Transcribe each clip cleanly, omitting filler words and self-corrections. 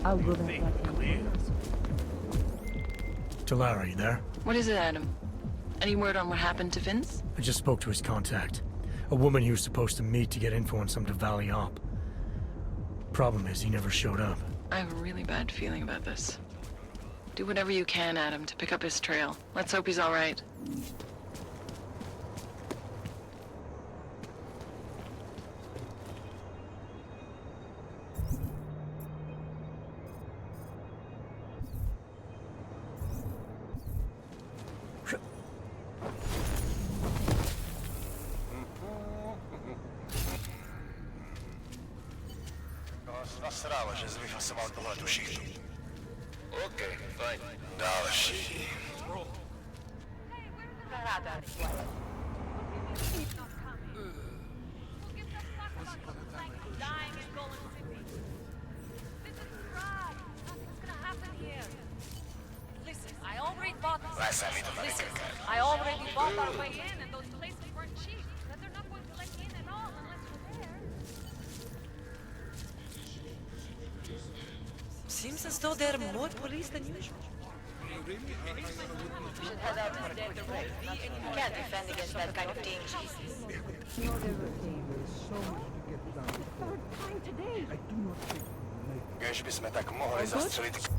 I'll go there. Talara, you there? What is it, Adam? Any word on what happened to Vince? I just spoke to his contact. A woman he was supposed to meet to get info on some Diwali op. Problem is, he never showed up. I have a really bad feeling about this. Do whatever you can, Adam, to pick up his trail. Let's hope he's all right. Nasrava, že vyfasoval tohle tu šichtu. OK, fajn. Další. Listen, I already bought our way in, and those places weren't cheap. But they're not going to let you in at all unless you're there. Seems as though there are more police than usual. We should head out for a quick break. You can't defend against that kind of danger. Když bychom tak mohli zastřelit...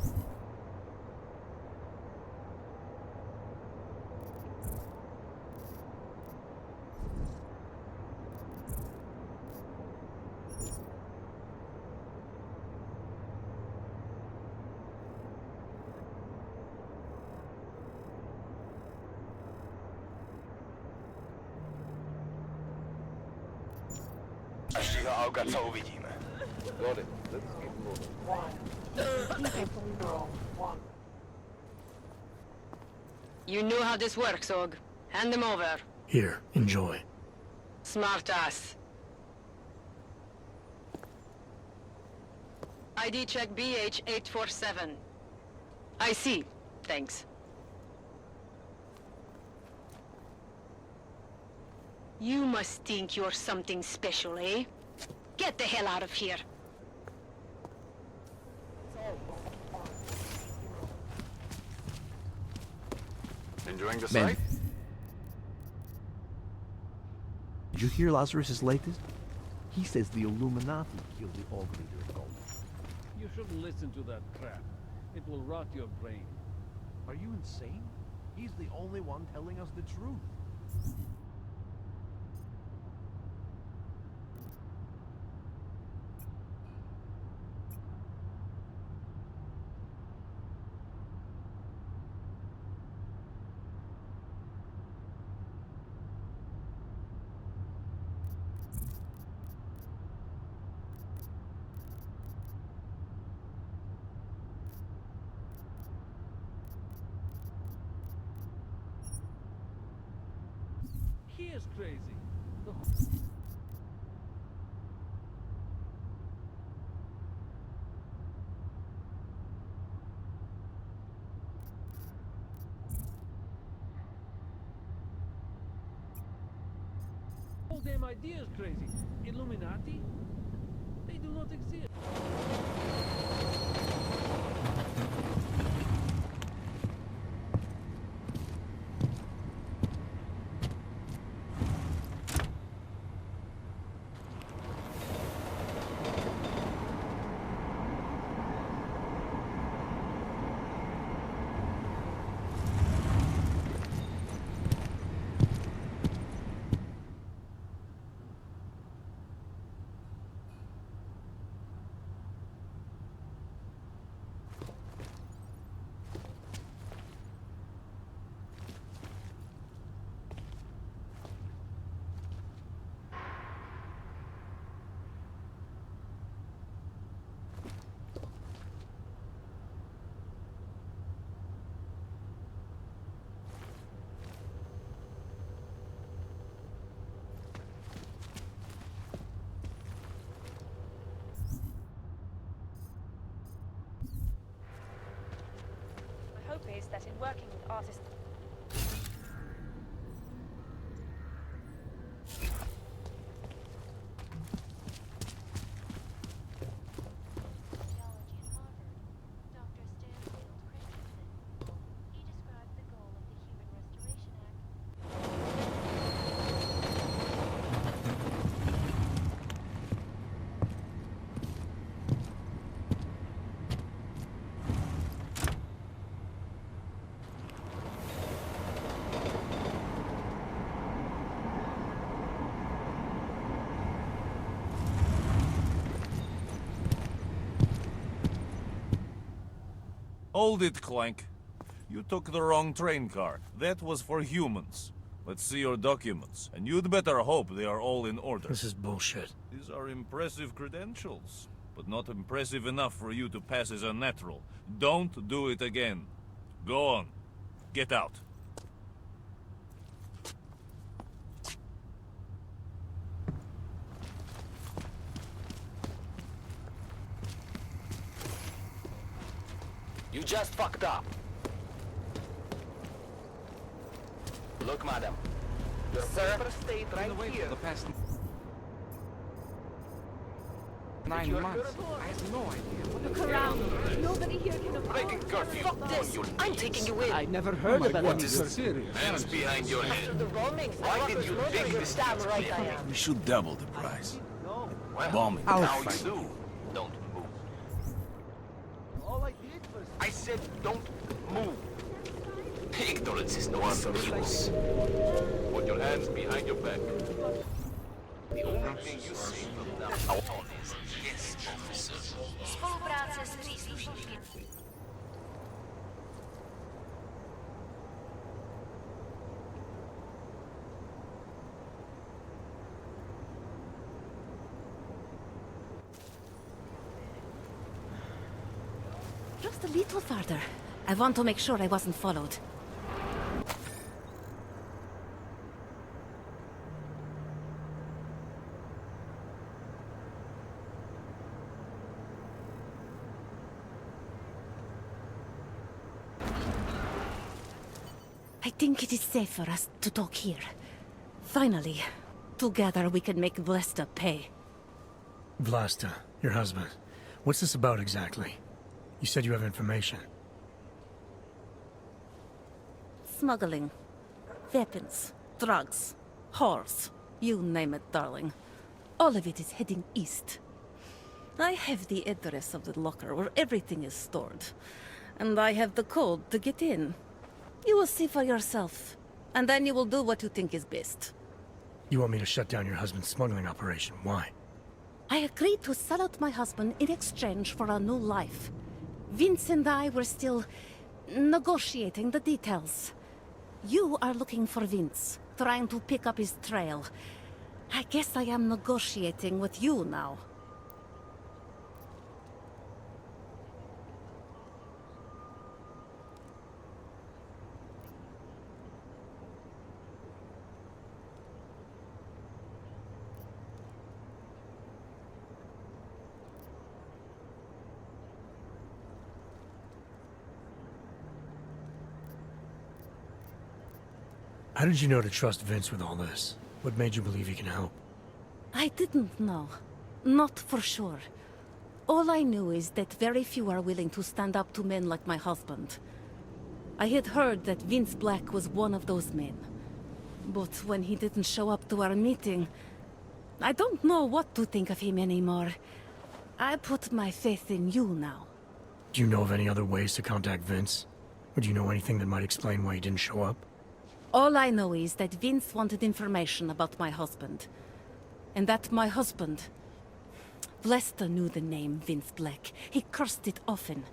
Až jeho auga, co uvidíme. You know how this works, Og. Hand them over. Here, enjoy. Smart ass. ID check BH847. I see. Thanks. You must think you're something special, eh? Get the hell out of here. Enjoying the Man. sight? Did you hear Lazarus' latest? He says the Illuminati killed the org leader in Gold. You shouldn't listen to that crap. It will rot your brain. Are you insane? He's the only one telling us the truth. He is crazy. Whole damn idea is crazy. Illuminati? They do not exist. hope is that in working with artists... Hold it, Clank. You took the wrong train car. That was for humans. Let's see your documents, and you'd better hope they are all in order. This is bullshit. These are impressive credentials, but not impressive enough for you to pass as a natural. Don't do it again. Go on. Get out. You just fucked up. Look, madam. Your paper stayed right here. The past 9 months. I have no idea. Look around. Nobody here can afford... Breaking curfew. Fuck this. I'm taking you in. I never heard about What any is serious. Hands behind your head. After the roamings, Why did you think this? damn right I am. We should double the price. Well, Bombing. I'll now fight. you do. Don't move. All I did was... I said don't move. Ignorance is no excuse. Put your hands behind your back. The only thing you say from now on is yes, officer. Współpraca z příslušníky. Just a little farther. I want to make sure I wasn't followed. I think it is safe for us to talk here. Finally, together we can make Vlasta pay. Vlasta, your husband. What's this about exactly? You said you have information. Smuggling. Weapons. Drugs. Whores. You name it, darling. All of it is heading east. I have the address of the locker where everything is stored. And I have the code to get in. You will see for yourself. And then you will do what you think is best. You want me to shut down your husband's smuggling operation. Why? I agreed to sell out my husband in exchange for a new life. Vince and I were still negotiating the details. You are looking for Vince, trying to pick up his trail. I guess I am negotiating with you now. How did you know to trust Vince with all this? What made you believe he can help? I didn't know. Not for sure. All I knew is that very few are willing to stand up to men like my husband. I had heard that Vince Black was one of those men. But when he didn't show up to our meeting, I don't know what to think of him anymore. I put my faith in you now. Do you know of any other ways to contact Vince? Or do you know anything that might explain why he didn't show up? All I know is that Vince wanted information about my husband. And that my husband... Vlasta knew the name Vince Black. He cursed it often.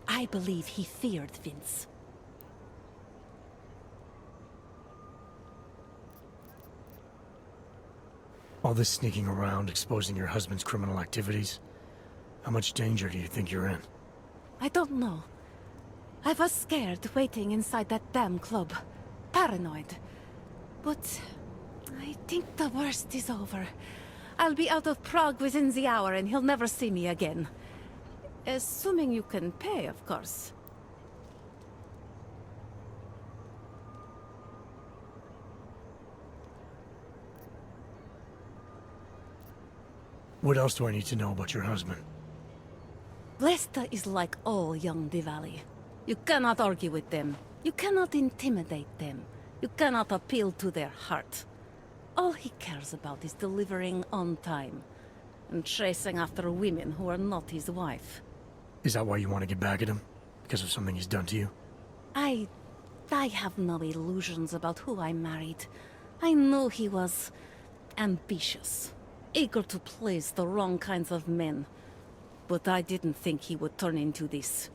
I believe he feared Vince. All this sneaking around, exposing your husband's criminal activities. How much danger do you think you're in? I don't know. I was scared waiting inside that damn club. Paranoid. But I think the worst is over. I'll be out of Prague within the hour and he'll never see me again. Assuming you can pay, of course. What else do I need to know about your husband? Lesta is like all young Diwali. You cannot argue with them. You cannot intimidate them. You cannot appeal to their heart. All he cares about is delivering on time and chasing after women who are not his wife. Is that why you want to get back at him? Because of something he's done to you? I have no illusions about who I married. I knew he was ambitious, eager to please the wrong kinds of men. But I didn't think he would turn into this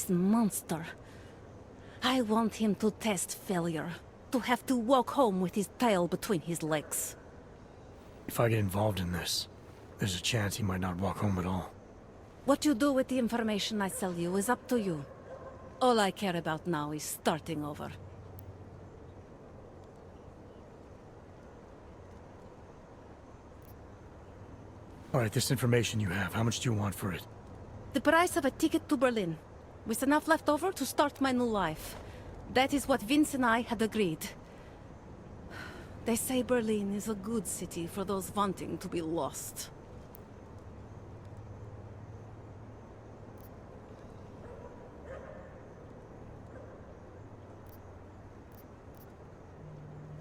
monster. I want him to test failure, to have to walk home with his tail between his legs. If I get involved in this, there's a chance he might not walk home at all. What you do with the information I sell you is up to you. All I care about now is starting over. All right, this information you have, how much do you want for it? The price of a ticket to Berlin, with enough left over to start my new life. That is what Vince and I had agreed. They say Berlin is a good city for those wanting to be lost.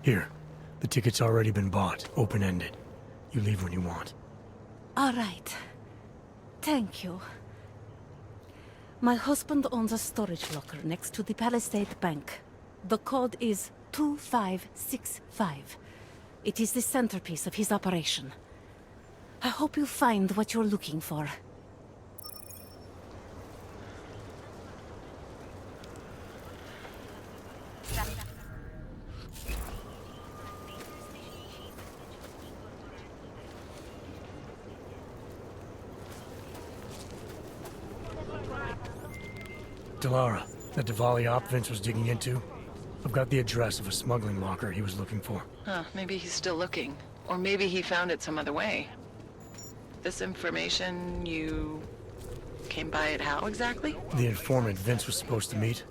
Here, the ticket's already been bought, open-ended. You leave when you want. All right. Thank you. My husband owns a storage locker next to the Palisade Bank. The code is 2565. It is the centerpiece of his operation. I hope you find what you're looking for. Delara, that Diwali op Vince was digging into? I've got the address of a smuggling locker he was looking for. Huh, maybe he's still looking. Or maybe he found it some other way. This information, you came by it how exactly? The informant Vince was supposed to meet,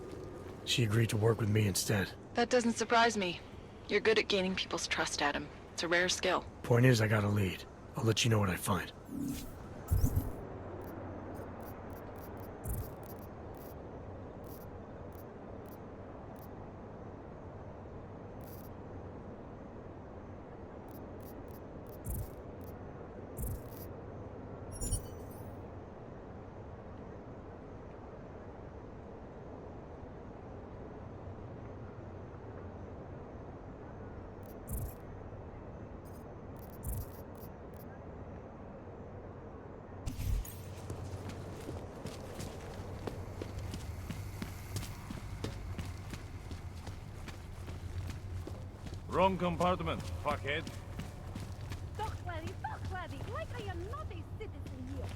she agreed to work with me instead. That doesn't surprise me. You're good at gaining people's trust, Adam. It's a rare skill. Point is, I got a lead. I'll let you know what I find. Wrong compartment, fuckhead. Talk, laddie, like I am not a citizen here.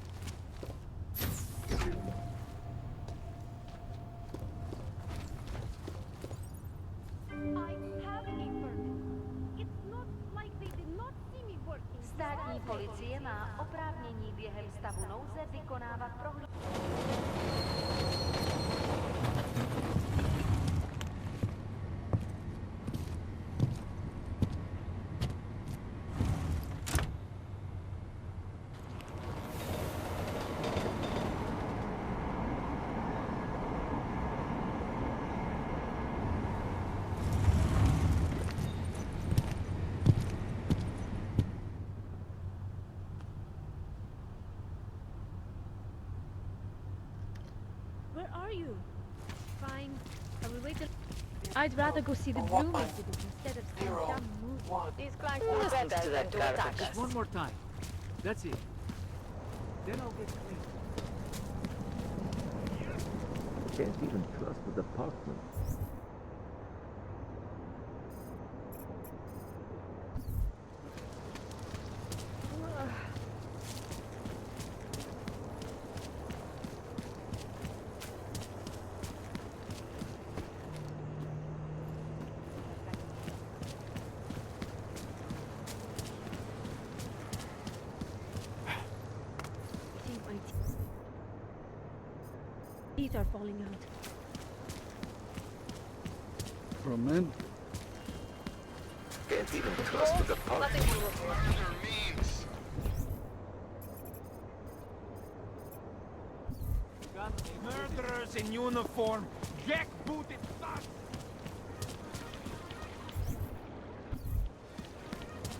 I have a permit. It's not like they did not see me working. Státní policie má oprávnění během stavu nouze vykonávat prohlídky. Where are you? Fine. I will wait till... I'd rather go see the broom exhibit instead of some dumb movie. These clients know better than to attack Just us. one more time. That's it. Then I'll get clean. Can't even trust the department. I think my teeth are falling out. For a man, Can't even trust the department. us in uniform, jackbooted fast.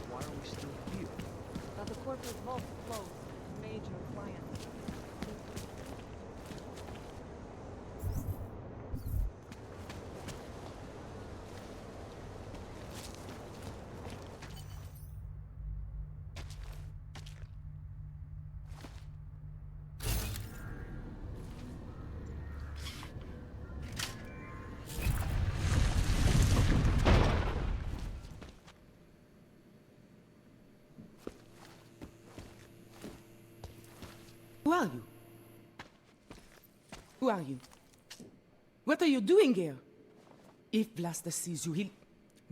Why are we still here? The corporate vault closed. Major client. Who are you? Who are you? What are you doing here? If Vlasta sees you, he'll...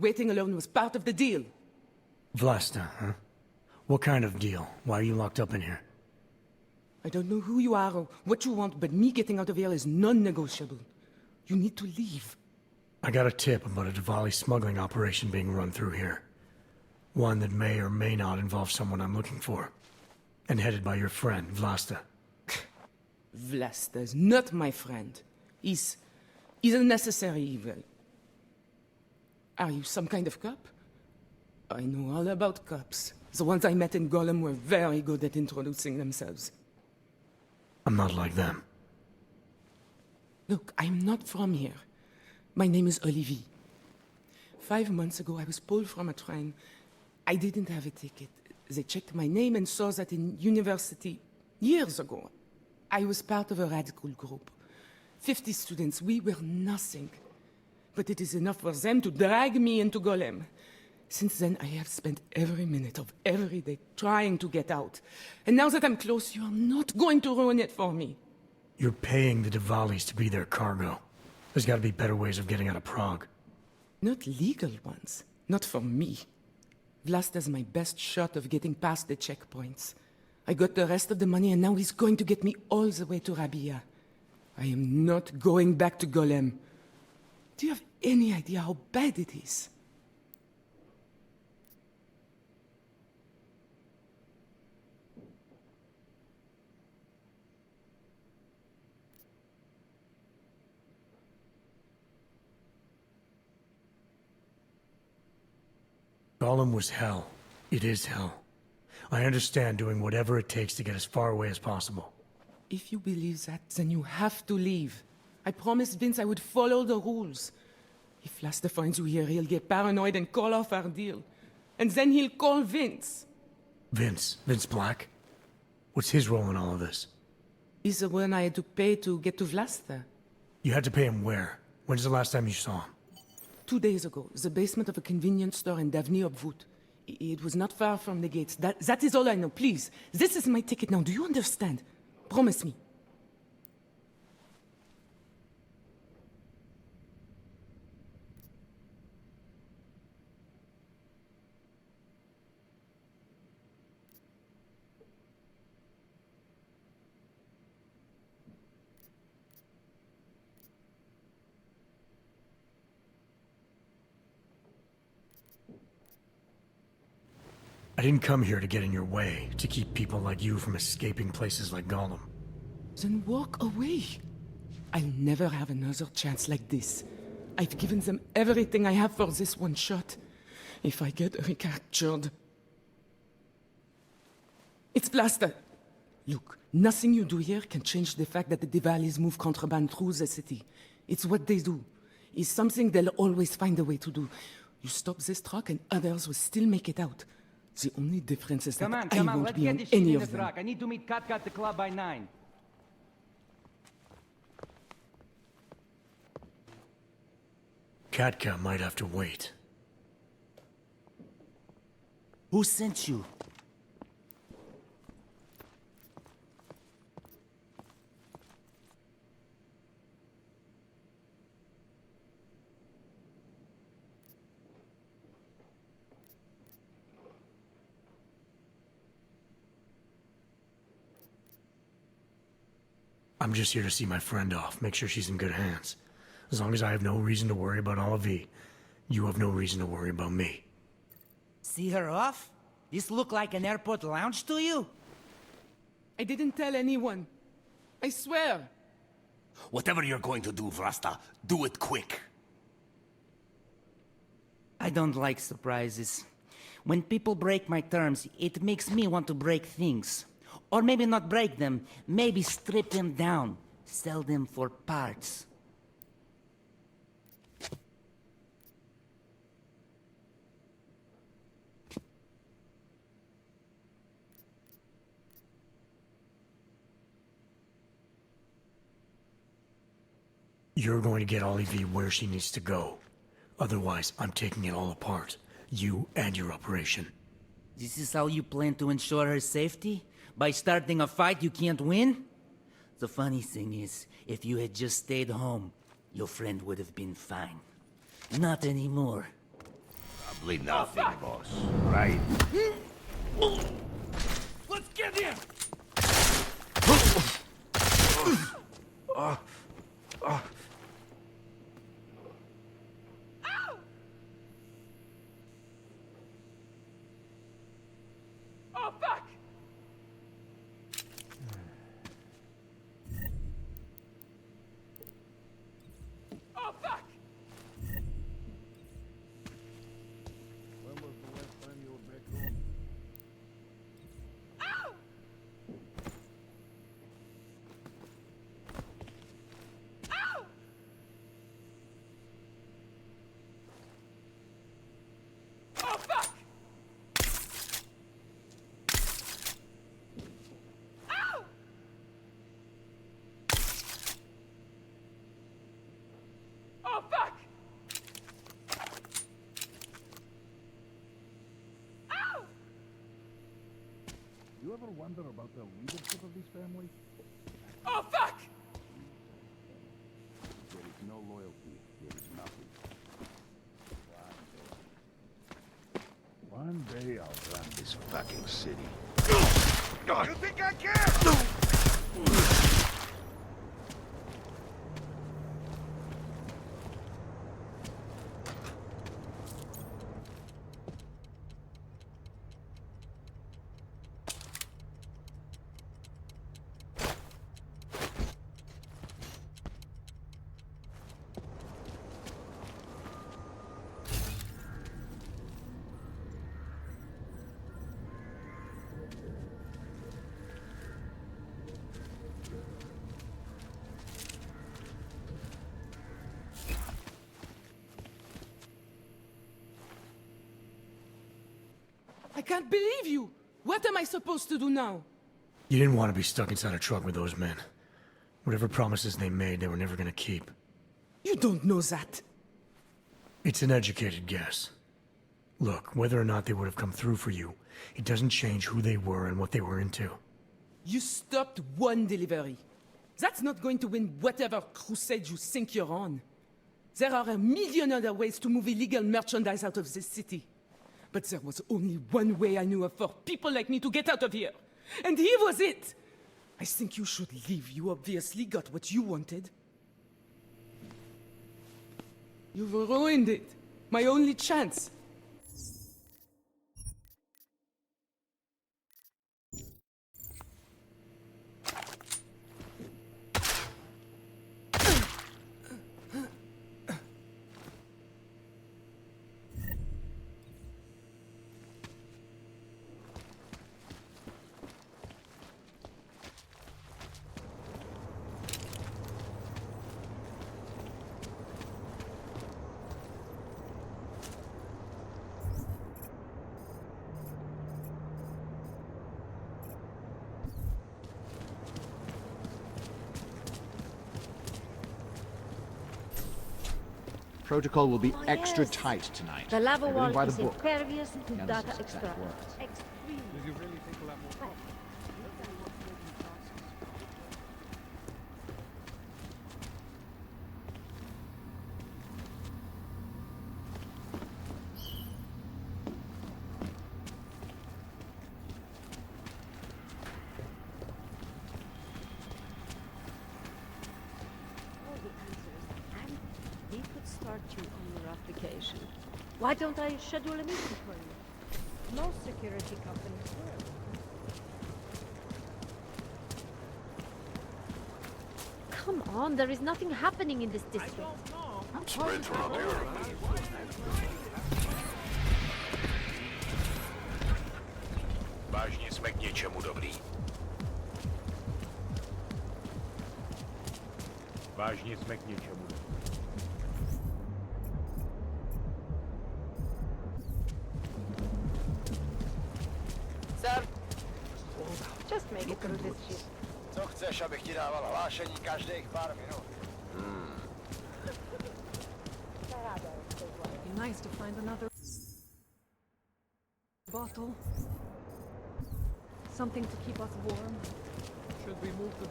Waiting alone was part of the deal. Vlasta, huh? What kind of deal? Why are you locked up in here? I don't know who you are or what you want, but me getting out of here is non-negotiable. You need to leave. I got a tip about a Diwali smuggling operation being run through here. One that may or may not involve someone I'm looking for. And headed by your friend, Vlasta. Vlasta's not my friend. He's a necessary evil. Are you some kind of cop? I know all about cops. The ones I met in Golem were very good at introducing themselves. I'm not like them. Look, I'm not from here. My name is Olivier. 5 months ago, I was pulled from a train. I didn't have a ticket. They checked my name and saw that in university years ago. I was part of a radical group. 50 students, we were nothing. But it is enough for them to drag me into Golem. Since then, I have spent every minute of every day trying to get out. And now that I'm close, you are not going to ruin it for me. You're paying the Diwalis to be their cargo. There's gotta be better ways of getting out of Prague. Not legal ones. Not for me. Vlasta's my best shot of getting past the checkpoints. I got the rest of the money and now he's going to get me all the way to Rabia. I am not going back to Golem. Do you have any idea how bad it is? Golem was hell. It is hell. I understand doing whatever it takes to get as far away as possible. If you believe that, then you have to leave. I promised Vince I would follow the rules. If Vlasta finds you here, he'll get paranoid and call off our deal. And then he'll call Vince. Vince? Vince Black? What's his role in all of this? He's the one I had to pay to get to Vlasta. You had to pay him where? When's the last time you saw him? 2 days ago, the basement of a convenience store in Davni Obvut. It was not far from the gates. That is all I know. Please, this is my ticket now. Do you understand? Promise me. I didn't come here to get in your way, to keep people like you from escaping places like Golem. Then walk away. I'll never have another chance like this. I've given them everything I have for this one shot. If I get recaptured... It's Vlasta. Look, nothing you do here can change the fact that the Diwalis move contraband through the city. It's what they do. It's something they'll always find a way to do. You stop this truck and others will still make it out. The only difference is that I won't be on any of them. I need to meet Katka at the club by 9. Katka might have to wait. Who sent you? I'm just here to see my friend off, make sure she's in good hands. As long as I have no reason to worry about Olivier, you have no reason to worry about me. See her off? This look like an airport lounge to you? I didn't tell anyone. I swear. Whatever you're going to do, Vrasta, do it quick. I don't like surprises. When people break my terms, it makes me want to break things. Or maybe not break them, maybe strip them down, sell them for parts. You're going to get Olivier where she needs to go. Otherwise, I'm taking it all apart. You and your operation. This is how you plan to ensure her safety? By starting a fight you can't win? The funny thing is, if you had just stayed home, your friend would have been fine. Not anymore. Probably nothing, boss. Right? Let's get him! Oh, fuck! Oh, fuck! When was the last time you were back home? Ow! Ow! Oh, fuck! Ow! Oh, fuck! Ow! You ever wonder about the leadership of this family? Oh, fuck! There is no loyalty. There is nothing. One day I'll run this fucking city. You think I care? I can't believe you! What am I supposed to do now? You didn't want to be stuck inside a truck with those men. Whatever promises they made, they were never gonna keep. You don't know that. It's an educated guess. Look, whether or not they would have come through for you, it doesn't change who they were and what they were into. You stopped one delivery. That's not going to win whatever crusade you think you're on. There are a million other ways to move illegal merchandise out of this city. But there was only one way I knew of for people like me to get out of here. And here was it! I think you should leave. You obviously got what you wanted. You've ruined it. My only chance. Protocol will be extra tight tonight. The lava Everything wall by the is book. impervious to Genesis data exact extract. words. Extremely. Did you really think we'll have more problems? All the answers, and we could start you on your application. Why don't I schedule a meeting for you? Most security companies will. Come on, there is nothing happening in this district. Spread around here. Vážně jsme k něčemu dobrý. Vážně jsme k něčemu. Sir, just make it through this shit. Co chceš, abych ti dával hlášení každých pár minut? It'd be nice to find another bottle. Something to keep us warm. Should we move to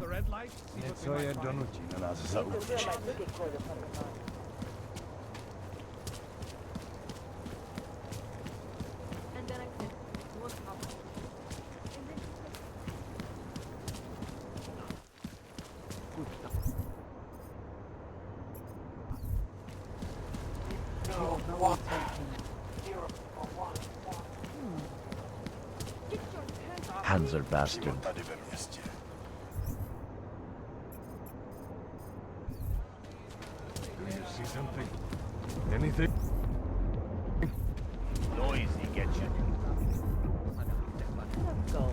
the red light? See what Něco we je might find. donutí na nás zaútočit. And then I said, what's up? And then Hands are bastard. Tady ve městě. Do you see something? Anything? Noisy get you. Let's go.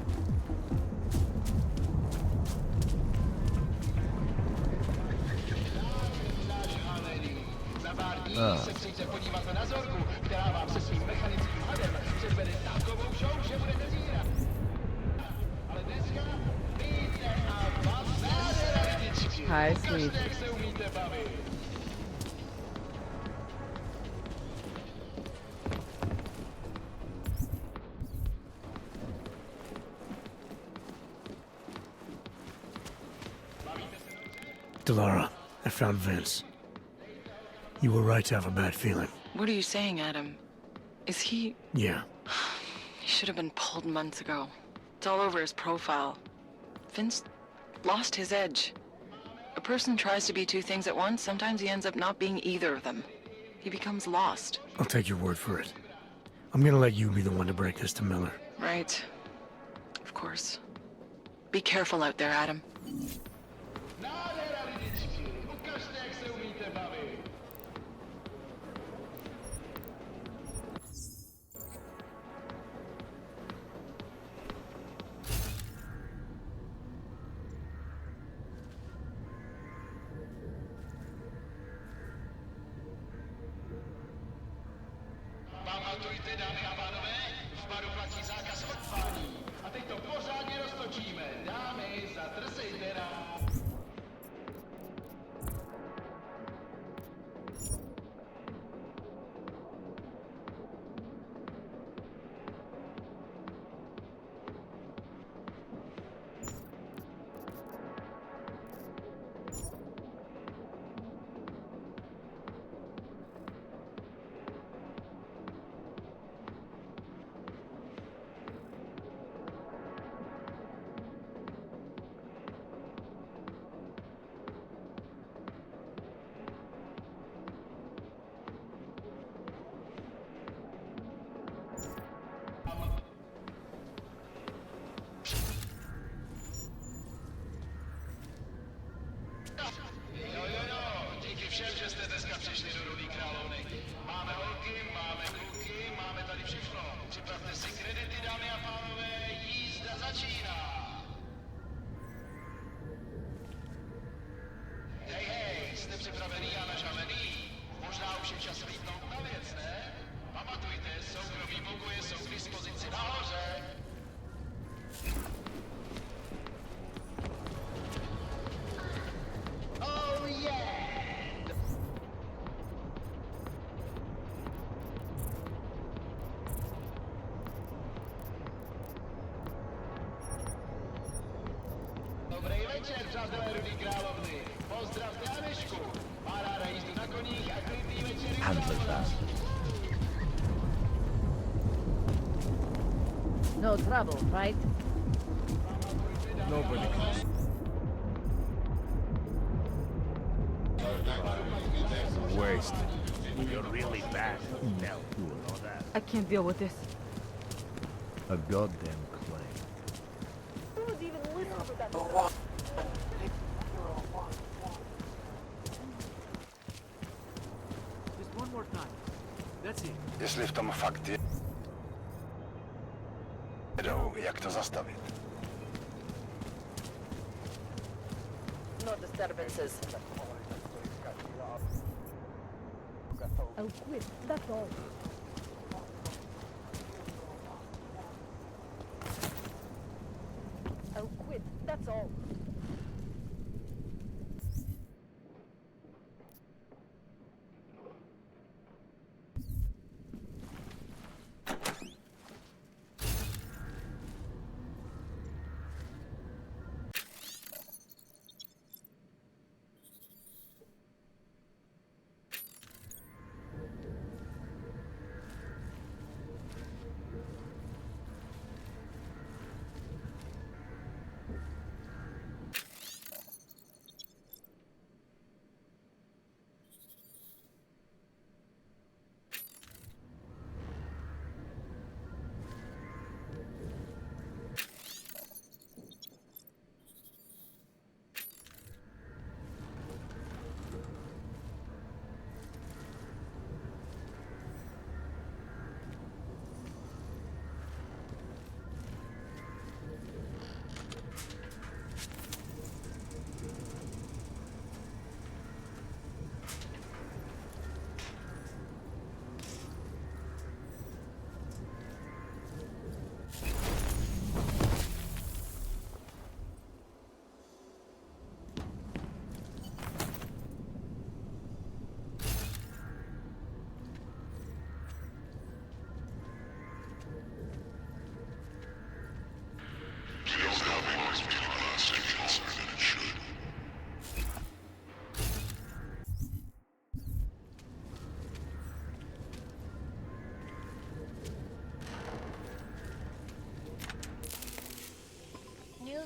Za pár dní se přijďte podívat na Zorku, která vám se svým mechanickým hadem předvede takovou show, že budete zírat. Ale dneska víte a vás nádhera lidičky. Hi, sweet. Ukažte, jak se umíte bavit. Delara, I found Vince. You were right to have a bad feeling. What are you saying, Adam? Is he... Yeah. He should have been pulled months ago. It's all over his profile. Vince lost his edge. A person tries to be two things at once, sometimes he ends up not being either of them. He becomes lost. I'll take your word for it. I'm gonna let you be the one to break this to Miller. Right. Of course. Be careful out there, Adam. Nádhera lidičky. Ukažte, jak se umíte bavit. Pamatujte, dámy a pánové, v baru platí zákaz odpálí. A teď to pořádně roztočíme. Dámy, zatrsejte nám. Díky všem, že jste dneska přišli do Rudý královny. Máme holky, máme kluky, máme tady všechno. Připravte si kredity, dámy a pánové, jízda začíná. Hej, hej, jste připravený a nažavený? Možná už je čas vlítnout na věc, ne? Pamatujte, soukromí mogoje jsou k dispozici nahoře. Oh yeah! Dobrý večer, přátelé Rudý královny. Pozdravte Anešku. Má ráda jízdu na koních a klidný večer. Handler bastard. No trouble, right? Nobody can. Waste. You're really bad. Now, you know that. I can't deal with this. A goddamn claim. Who would even listen to that Just one more time. That's it. Jestli v tom fakt je... Jak to zastavit? No disturbances. I'll quit, that's all. I'll quit, that's all.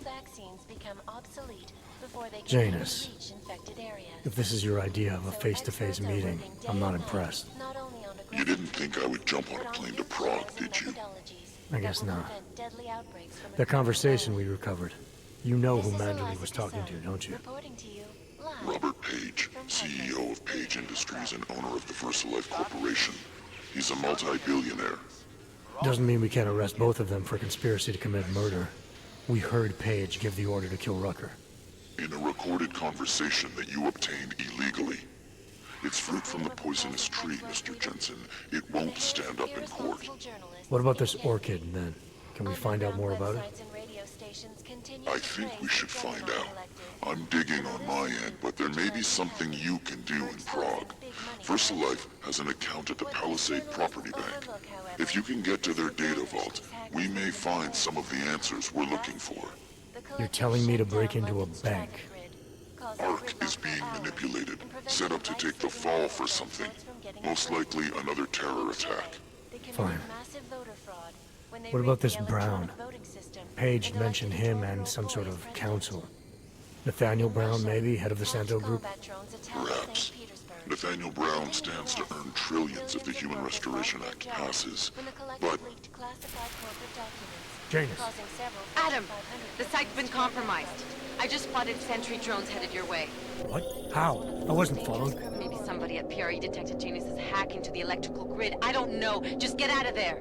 Vaccines become obsolete before they can Janus, reach infected areas. if this is your idea of a face-to-face meeting, I'm not impressed. You didn't think I would jump on a plane to Prague, did you? I guess not. The conversation we recovered. You know who Manderley was talking to, don't you? Robert Page, CEO of Page Industries and owner of the VersaLife Corporation. He's a multi-billionaire. Doesn't mean we can't arrest both of them for conspiracy to commit murder. We heard Page give the order to kill Rucker. In a recorded conversation that you obtained illegally. It's fruit from the poisonous tree, Mr. Jensen. It won't stand up in court. What about this orchid, then? Can we find out more about it? I think we should find out. I'm digging on my end, but there may be something you can do in Prague. VersaLife has an account at the Palisade Property Bank. If you can get to their data vault, we may find some of the answers we're looking for. You're telling me to break into a bank? Ark is being manipulated, set up to take the fall for something. Most likely another terror attack. Fine. What about this Brown? Page mentioned him and some sort of council. Nathaniel Brown, maybe, head of the Santo Group? Perhaps. Nathaniel Brown stands to earn trillions if the Human Restoration Act passes. But... Janus. Adam, the site's been compromised. I just spotted sentry drones headed your way. What? How? I wasn't followed. Maybe somebody at PRE detected Janus's hack into the electrical grid. I don't know. Just get out of there.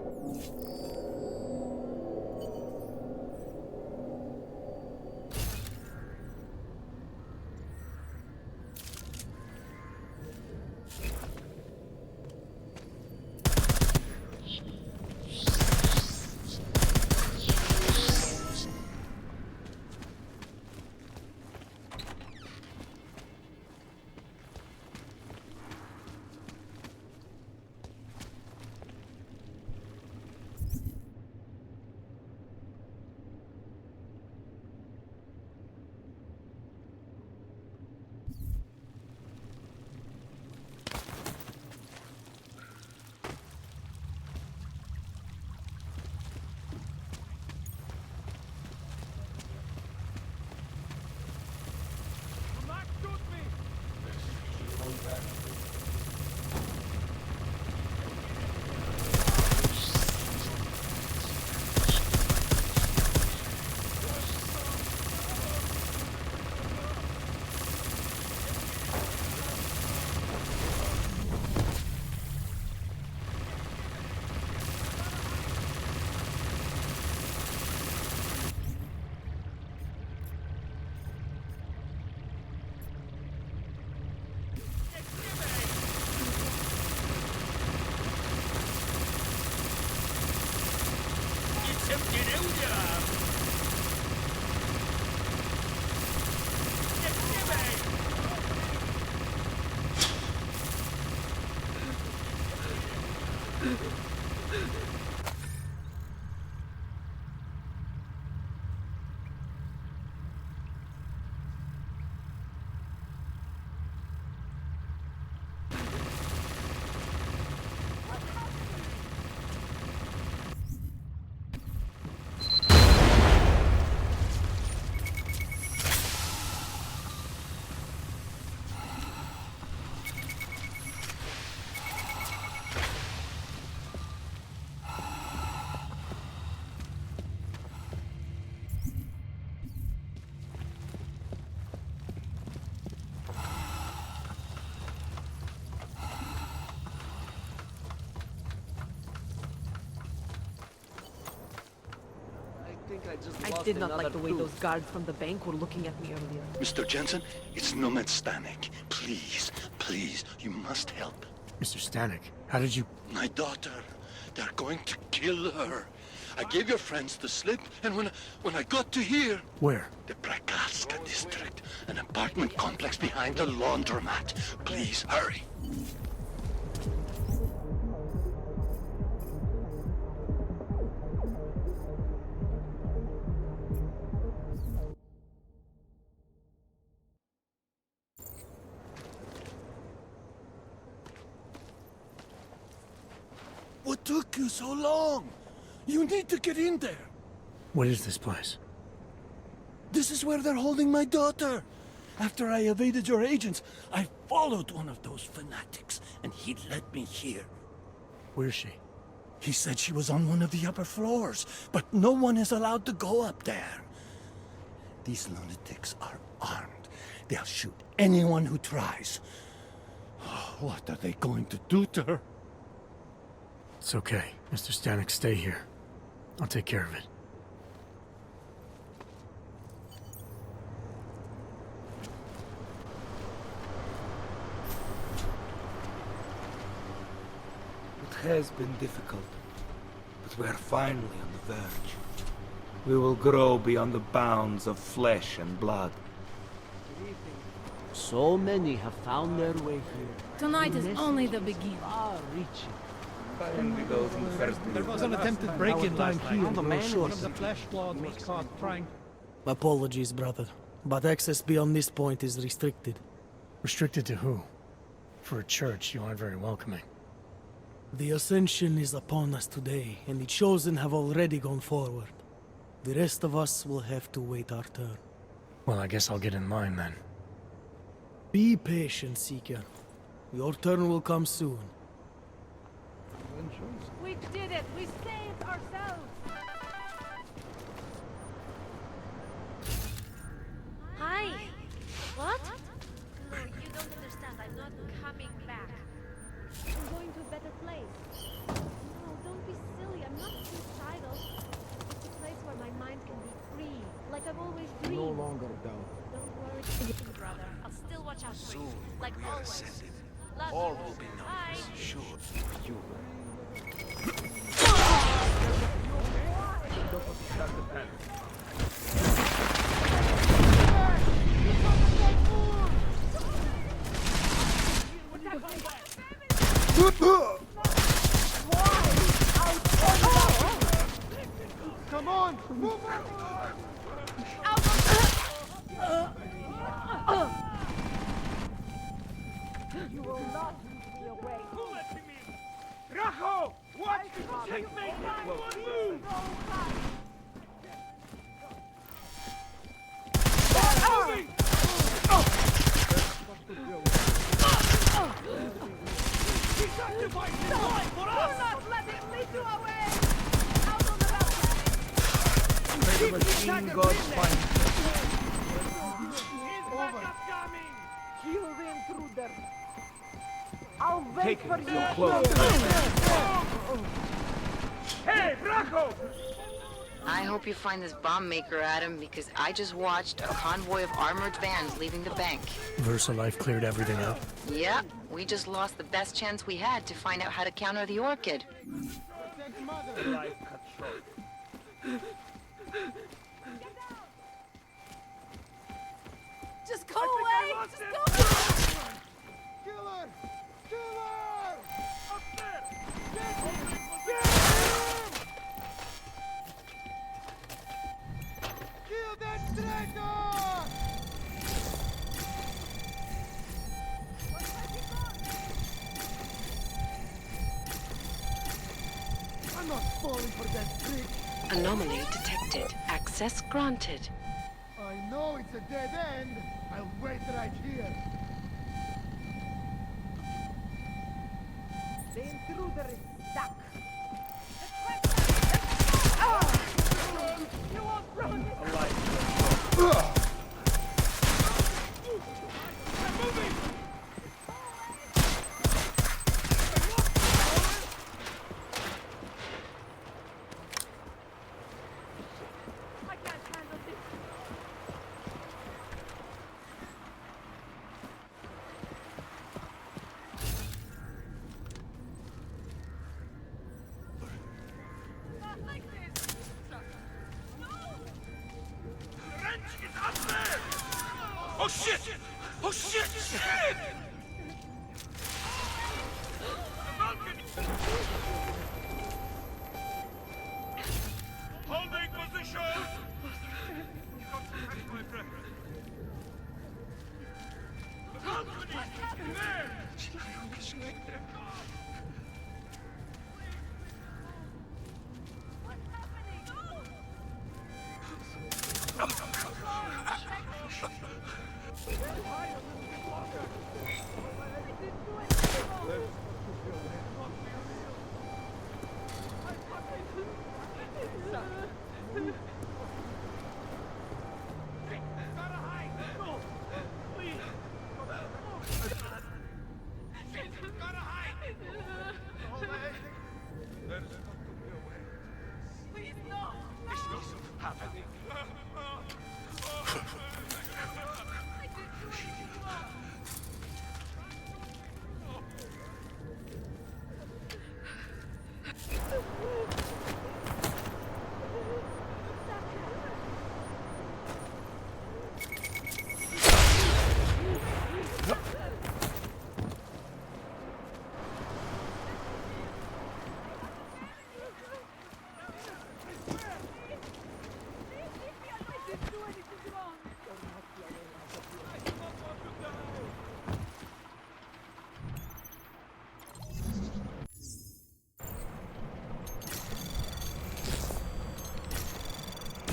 I did not like the way those guards from the bank were looking at me earlier. Mr. Jensen, it's Nomad Stanek. Please, please, you must help. Mr. Stanek, how did you... My daughter, they're going to kill her. I gave your friends the slip, and when I got to here... Where? The Prakaska district, an apartment complex behind the laundromat. Please, hurry. What took you so long? You need to get in there. What is this place? This is where they're holding my daughter. After I evaded your agents, I followed one of those fanatics, and he led me here. Where's she? He said she was on one of the upper floors, but no one is allowed to go up there. These lunatics are armed. They'll shoot anyone who tries. What are they going to do to her? It's okay. Mr. Stanek, stay here. I'll take care of it. It has been difficult, but we're finally on the verge. We will grow beyond the bounds of flesh and blood. So many have found their way here. Tonight is only the beginning. There was an attempted break-in last night. All the man One of the flesh lords was caught trying. Apologies, brother, but access beyond this point is restricted. Restricted to who? For a church, you aren't very welcoming. The ascension is upon us today, and the chosen have already gone forward. The rest of us will have to wait our turn. Well, I guess I'll get in line then. Be patient, Seeker. Your turn will come soon. We did it! We saved ourselves! Hi! What? No, you don't understand. I'm not coming back. I'm going to a better place. No, don't be silly. I'm not suicidal. It's a place where my mind can be free, like I've always dreamed. No longer doubt. Don't worry, Brother, I'll still watch out for you. Soon, Like we are always. ascended. Love All you. will be known Bye. as sure. You. Come on! Move! you will not lead me away. Rajo! Watch! Take one move! Moving! He's occupied his line for us! Do not let him lead you away! Out on the balcony! May the machine gods find His backup coming! Kill the intruder! I'll wait Take for it you! so close. Hey, Braco! I hope you find this bomb maker, Adam, because I just watched a convoy of armored vans leaving the bank. VersaLife cleared everything up. Yeah, we just lost the best chance we had to find out how to counter the Orchid. Life cut short. Just go away! Just go away! Killer! Killer! Up there! Kill that traitor! I'm not falling for that trick. Anomaly detected. Access granted. I know it's a dead end. I'll wait right here. The intruder is stuck. You won't run! I Oh shit! Oh shit! Shit! Holding position! My breath. The balcony! There!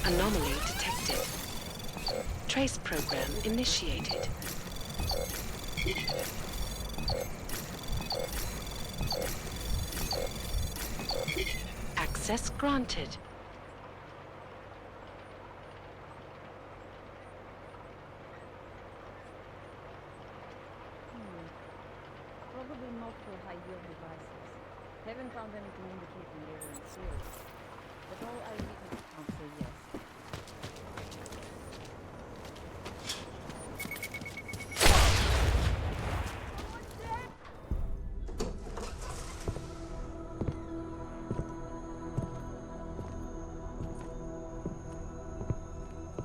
Anomaly detected. Trace program initiated. Access granted. Probably not for high-yield devices. Haven't found anything indicating they were in series. But all I witnessed counts for yes.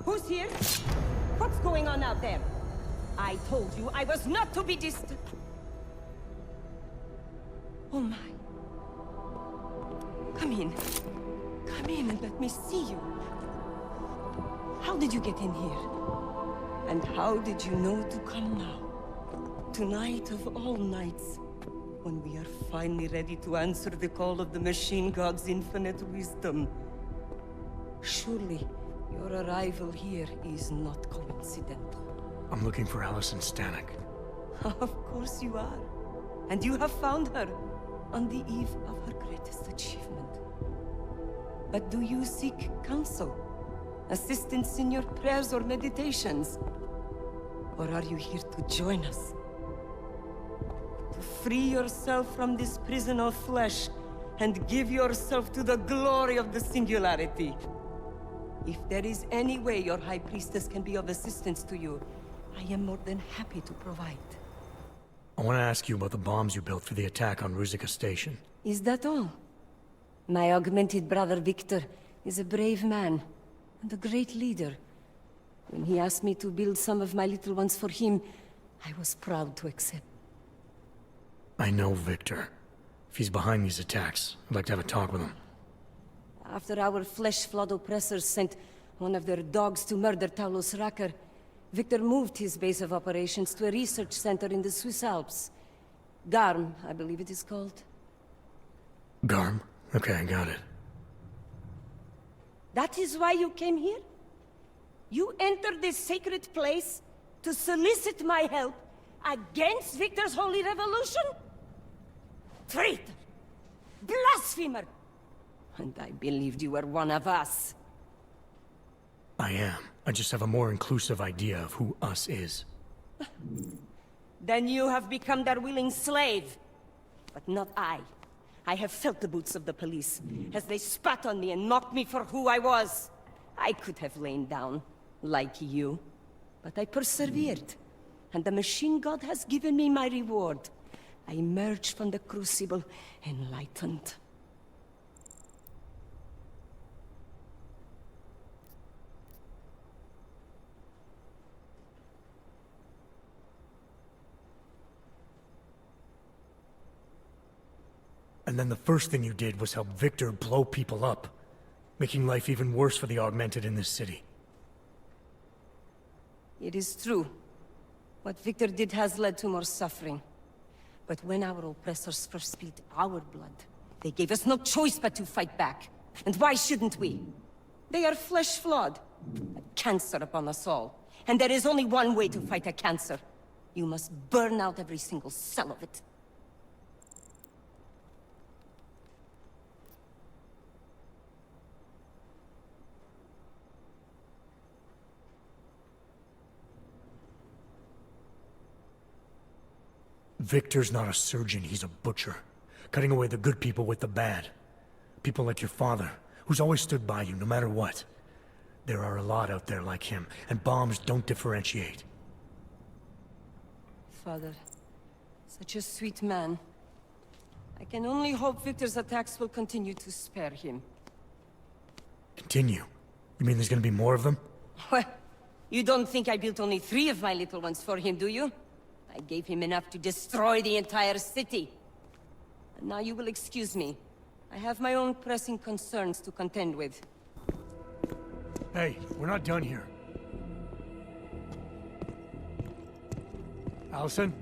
Who's here? What's going on out there? I told you I was not to be distant. Oh my. Come in. Come in and let me see you. How did you get in here? And how did you know to come now? Tonight of all nights, when we are finally ready to answer the call of the machine god's infinite wisdom. Surely, your arrival here is not coincidental. I'm looking for Allison Stanek. Of course you are. And you have found her on the eve of her greatest achievement. But do you seek counsel? Assistance in your prayers or meditations? Or are you here to join us? To free yourself from this prison of flesh and give yourself to the glory of the singularity? If there is any way your High Priestess can be of assistance to you, I am more than happy to provide. I want to ask you about the bombs you built for the attack on Ruzicka Station. Is that all? My augmented brother Victor is a brave man and a great leader. When he asked me to build some of my little ones for him, I was proud to accept. I know Victor. If he's behind these attacks, I'd like to have a talk with him. After our flesh-flood oppressors sent one of their dogs to murder Talos Racker, Victor moved his base of operations to a research center in the Swiss Alps. Garm, I believe it is called. Garm? Okay, got it. That is why you came here? You entered this sacred place to solicit my help against Victor's holy revolution? Traitor! Blasphemer! And I believed you were one of us. I am. I just have a more inclusive idea of who us is. Then you have become their willing slave. But not I. I have felt the boots of the police, as they spat on me and mocked me for who I was. I could have lain down, like you. But I persevered. And the machine god has given me my reward. I emerged from the crucible, enlightened. then the first thing you did was help Victor blow people up, making life even worse for the augmented in this city. It is true. What Victor did has led to more suffering. But when our oppressors first spilled our blood, they gave us no choice but to fight back. And why shouldn't we? They are flesh-flawed. A cancer upon us all. And there is only one way to fight a cancer. You must burn out every single cell of it. Victor's not a surgeon, he's a butcher. Cutting away the good people with the bad. People like your father, who's always stood by you no matter what. There are a lot out there like him, and bombs don't differentiate. Father, such a sweet man. I can only hope Victor's attacks will continue to spare him. Continue? You mean there's gonna be more of them? Well, you don't think I built only 3 of my little ones for him, do you? I gave him enough to destroy the entire city. And now you will excuse me. I have my own pressing concerns to contend with. Hey, we're not done here. Allison?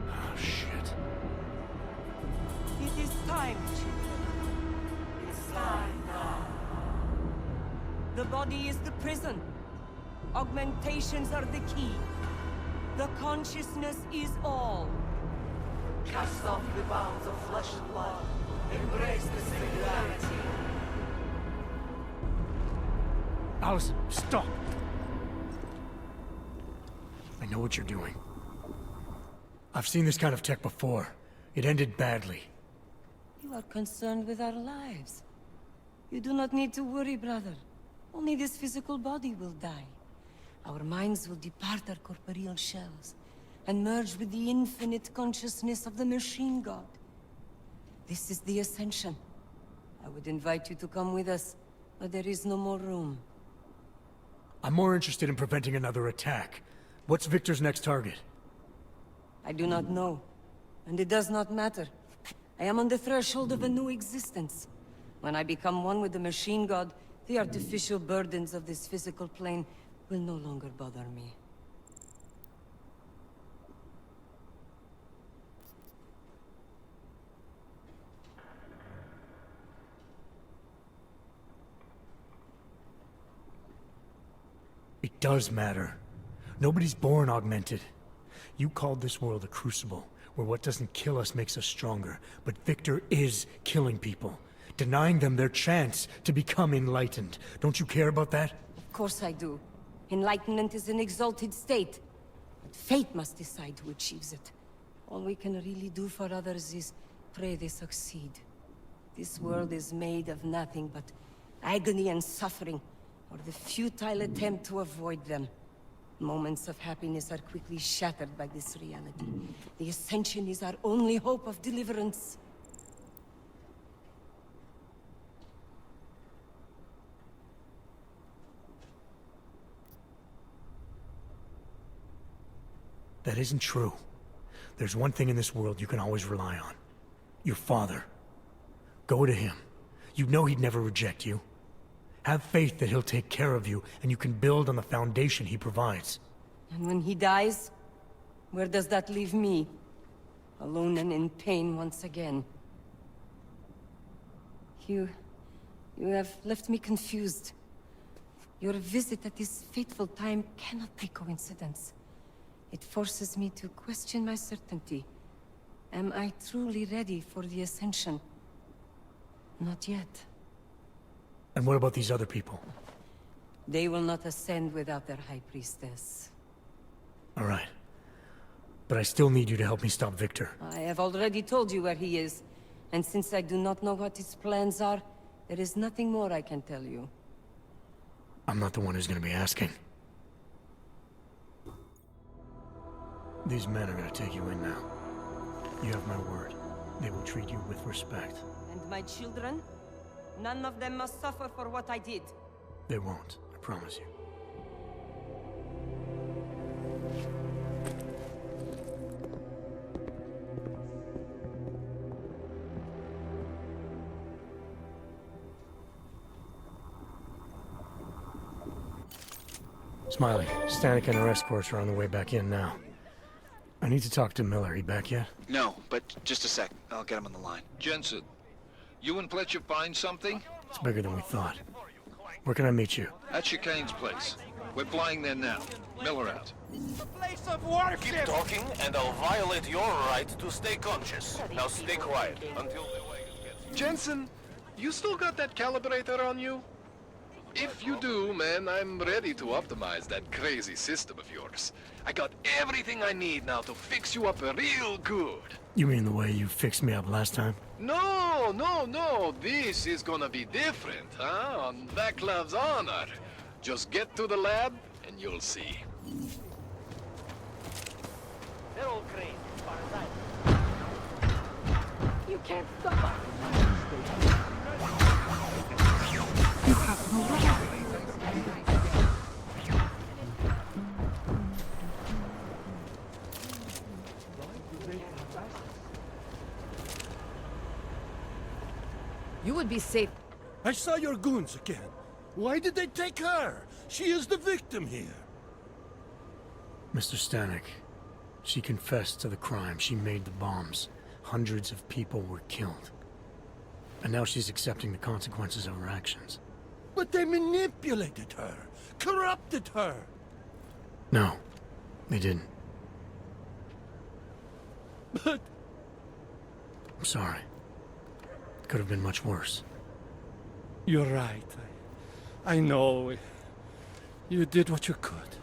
Oh, shit. It is time, children. It's time now. The body is the prison. Augmentations are the key. The consciousness is all. Cast off the bounds of flesh and blood. Embrace the singularity. Allison, stop! I know what you're doing. I've seen this kind of tech before. It ended badly. You are concerned with our lives. You do not need to worry, brother. Only this physical body will die. Our minds will depart our corporeal shells and merge with the infinite consciousness of the machine god. This is the Ascension. I would invite you to come with us, but there is no more room. I'm more interested in preventing another attack. What's Victor's next target? I do not know, and it does not matter. I am on the threshold of a new existence. When I become one with the machine god, the artificial burdens of this physical plane will no longer bother me. It does matter. Nobody's born augmented. You called this world a crucible, where what doesn't kill us makes us stronger. But Victor is killing people, denying them their chance to become enlightened. Don't you care about that? Of course I do. Enlightenment is an exalted state. But fate must decide who achieves it. All we can really do for others is pray they succeed. This world is made of nothing but agony and suffering, or the futile attempt to avoid them. Moments of happiness are quickly shattered by this reality. The Ascension is our only hope of deliverance. That isn't true. There's one thing in this world you can always rely on. Your father. Go to him. You know he'd never reject you. Have faith that he'll take care of you, and you can build on the foundation he provides. And when he dies, where does that leave me? Alone and in pain once again. You have left me confused. Your visit at this fateful time cannot be coincidence. It forces me to question my certainty. Am I truly ready for the Ascension? Not yet. And what about these other people? They will not ascend without their High Priestess. All right. But I still need you to help me stop Victor. I have already told you where he is. And since I do not know what his plans are, there is nothing more I can tell you. I'm not the one who's gonna be asking. These men are gonna take you in now. You have my word. They will treat you with respect. And my children? None of them must suffer for what I did. They won't, I promise you. Smiley, Stanek and her escorts are on the way back in now. I need to talk to Miller. He back yet? No, but just a sec. I'll get him on the line. Jensen, you and Fletcher find something? It's bigger than we thought. Where can I meet you? At Chicane's place. We're flying there now. Miller out. The place of worship! Keep talking, and I'll violate your right to stay conscious. Now stay quiet until the wagon gets... Jensen, you still got that calibrator on you? If you do, man, I'm ready to optimize that crazy system of yours. I got everything I need now to fix you up real good. You mean the way you fixed me up last time? No, no, no. This is gonna be different, huh? On Vaklav's honor. Just get to the lab, and you'll see. They're all crazy, as far as I know. You can't stop us! You have no right. You would be safe. I saw your goons again. Why did they take her? She is the victim here. Mr. Stanek, she confessed to the crime. She made the bombs. Hundreds of people were killed. And now she's accepting the consequences of her actions. But they manipulated her, corrupted her. No, they didn't. But... I'm sorry. It could have been much worse. You're right. I know. You did what you could.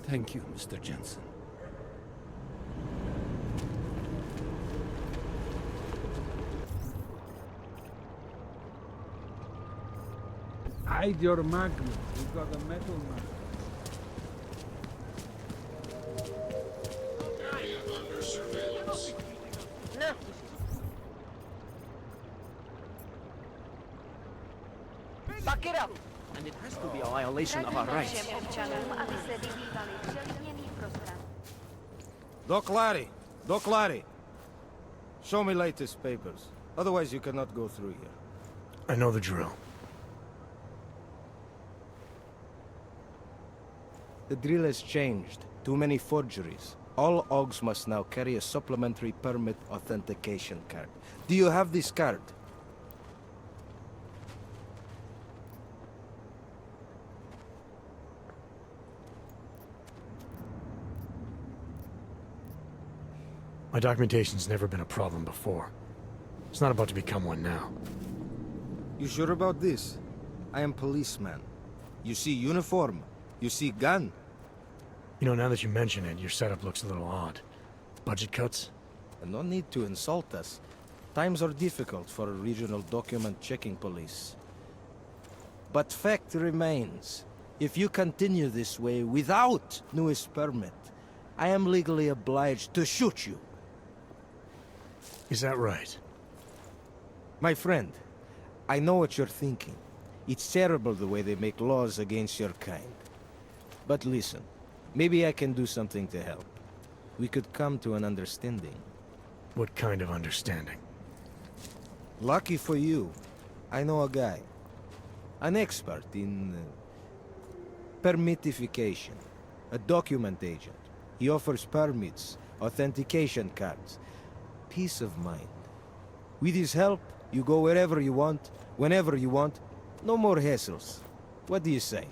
Thank you, Mr. Jensen. Hide your magnum. We've got a metal magnum. Under surveillance. No. Back it up! And it has to be a violation of our rights. Doc Larry! Doc Larry! Show me latest papers. Otherwise you cannot go through here. I know the drill. The drill has changed. Too many forgeries. All OGs must now carry a supplementary permit authentication card. Do you have this card? My documentation's never been a problem before. It's not about to become one now. You sure about this? I am policeman. You see uniform. You see gun. You know, now that you mention it, your setup looks a little odd. Budget cuts? And no need to insult us. Times are difficult for a regional document checking police. But fact remains. If you continue this way without newest permit, I am legally obliged to shoot you. Is that right? My friend, I know what you're thinking. It's terrible the way they make laws against your kind. But listen, maybe I can do something to help. We could come to an understanding. What kind of understanding? Lucky for you, I know a guy. An expert in permitification. A document agent. He offers permits, authentication cards. Peace of mind. With his help, you go wherever you want, whenever you want. No more hassles. What do you say?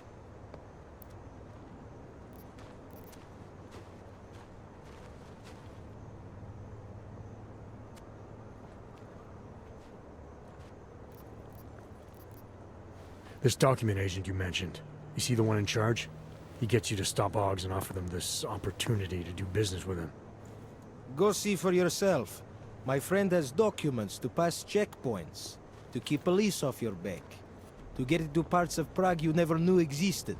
This document agent you mentioned, is he the one in charge? He gets you to stop OGs and offer them this opportunity to do business with him. Go see for yourself. My friend has documents to pass checkpoints, to keep police off your back, to get into parts of Prague you never knew existed.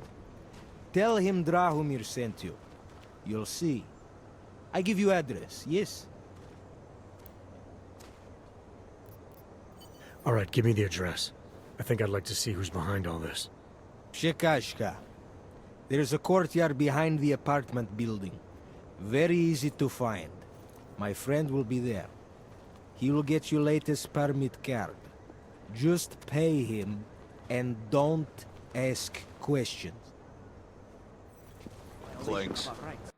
Tell him Drahomir sent you. You'll see. I give you address, yes? All right, give me the address. I think I'd like to see who's behind all this. Shekashka. There's a courtyard behind the apartment building. Very easy to find. My friend will be there. He will get you latest permit card. Just pay him and don't ask questions. violation clanks. of our rights.